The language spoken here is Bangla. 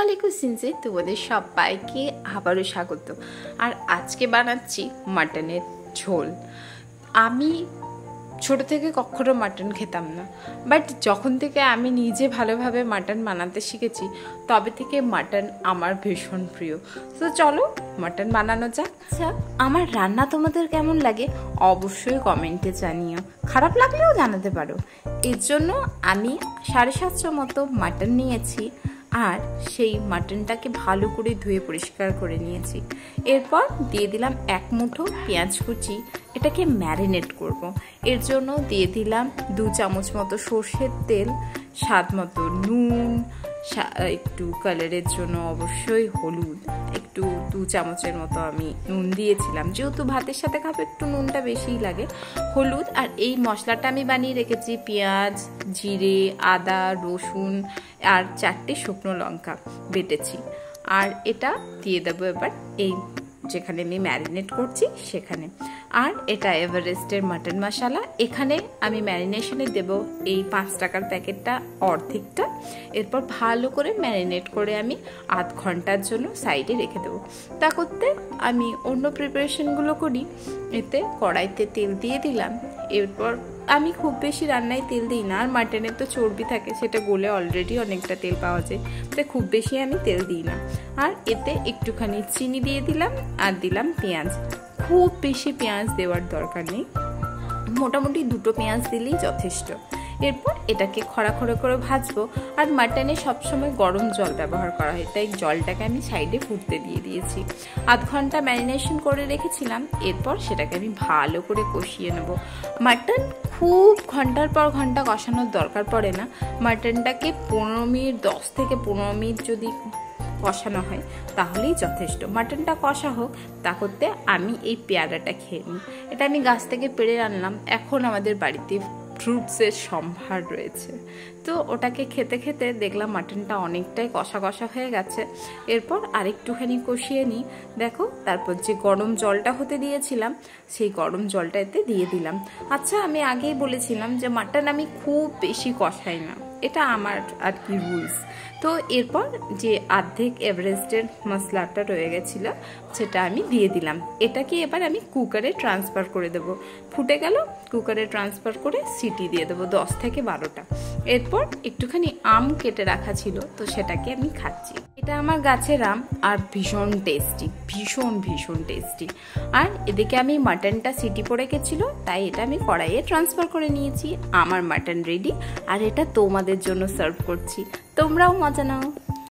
আলাইকুম সিনসে তোমাদের সবাইকে আবারও স্বাগত। আর আজকে বানাচ্ছি মাটনের ঝোল। আমি ছোট থেকে কখনো মাটন খেতাম না, বাট যখন থেকে আমি নিজে ভালোভাবে মাটন বানাতে শিখেছি তবে থেকে মাটন আমার ভীষণ প্রিয়। তো চলো মাটন বানানো যাক। আচ্ছা, আমার রান্না তোমাদের কেমন লাগে অবশ্যই কমেন্টে জানিও, খারাপ লাগলেও জানাতে পারো। এর জন্য আমি 750 মতো মাটন নিয়েছি আর সেই মাটনটাকে ভালো করে ধুয়ে পরিষ্কার করে নিয়েছি। এরপর দিয়ে দিলাম 1 মুঠো পেঁয়াজ কুচি, এটাকে ম্যারিনেট করব। এর জন্য দিয়ে দিলাম 2 চামচ মতো সর্ষের তেল, স্বাদ মতো নুন, একটু কালারের জন্য অবশ্যই হলুদ, একটু 2 চামচের মতো আমি নুন দিয়েছিলাম, যেহেতু ভাতের সাথে খাবো একটু নুনটা বেশিই লাগে। হলুদ আর এই মশলাটা আমি বানিয়ে রেখেছি পেঁয়াজ, জিরে, আদা, রসুন আর 4টে শুকনো লঙ্কা বেটেছি। আর এটা দিয়ে দেবো এবার এই যেখানে আমি ম্যারিনেট করছি সেখানে। আর এটা এভারেস্টের মাটন মশলা, এখানে আমি ম্যারিনেশনে দেব এই 5 টাকার প্যাকেটটা অর্ধেকটা। এরপর ভালো করে ম্যারিনেট করে আমি আধ ঘন্টার জন্য সাইডে রেখে দেবো। তা করতে আমি অন্য প্রিপারেশনগুলো করি। এতে কড়াইতে তেল দিয়ে দিলাম। এরপর আমি খুব বেশি রান্নায় তেল দিই না, আর মাটনের তো চর্বি থাকে, সেটা গলে অলরেডি অনেকটা তেল পাওয়া যায়, তাই খুব বেশি আমি তেল দিই না। আর এতে একটুখানি চিনি দিয়ে দিলাম আর দিলাম পেঁয়াজ। খুব বেশি পেঁয়াজ দেওয়ার দরকার নেই, মোটামুটি 2টো পেঁয়াজ দিলেই যথেষ্ট। এরপর এটাকে খড়া খড়া করে ভাজবো। আর মাটনে সবসময় গরম জল ব্যবহার করা হয়, তাই জলটাকে আমি সাইডে ফুটতে দিয়ে দিয়েছি। আধ ঘন্টা ম্যারিনেশন করে রেখেছিলাম। এরপর সেটাকে আমি ভালো করে কষিয়ে নেব। মাটন খুব ঘন্টার পর ঘন্টা কষানোর দরকার পড়ে না। মাটনটাকে 15 মিনিট, 10 থেকে 15 মিনিট যদি কষানো হয় তাহলেই যথেষ্ট। মাটনটা কষা হোক, তা করতে আমি এই পেয়ারাটা খেয়ে নিই। এটা আমি গাছ থেকে পেড়ে আনলাম, এখন আমাদের বাড়িতে ফ্রুটসের সম্ভার রয়েছে। তো ওটাকে খেতে খেতে দেখলাম মাটনটা অনেকটাই কষা কষা হয়ে গেছে। এরপর আরেকটুখানি কষিয়ে নিই। দেখো, তারপর যে গরম জলটা হতে দিয়েছিলাম সেই গরম জলটা এতে দিয়ে দিলাম। আচ্ছা, আমি আগেই বলেছিলাম যে মাটন আমি খুব বেশি কষাই না, এটা আমার আর কি রুলস। তো এরপর যে অর্ধেক এভারেস্টের মশলাটা রয়ে গেছিল সেটা আমি দিয়ে দিলাম। এটাকে এবার আমি কুকারে ট্রান্সফার করে দেব। ফুটে গেল, কুকারে ট্রান্সফার করে সিটি দিয়ে দেবো 10 থেকে 12টা। এরপর একটুখানি আম কেটে রাখা ছিল, তো সেটাকে আমি খাচ্ছি। এটা আমার গাছের আম আর ভীষণ টেস্টি, ভীষণ ভীষণ টেস্টি। আর এদিকে আমি মাটনটা সিটি পড়ে গেছিলো, তাই এটা আমি কড়াইয়ে ট্রান্সফার করে নিয়েছি। আমার মাটন রেডি, আর এটা তোমাদের জন্য সার্ভ করছি। তোমরাও মজা নাও।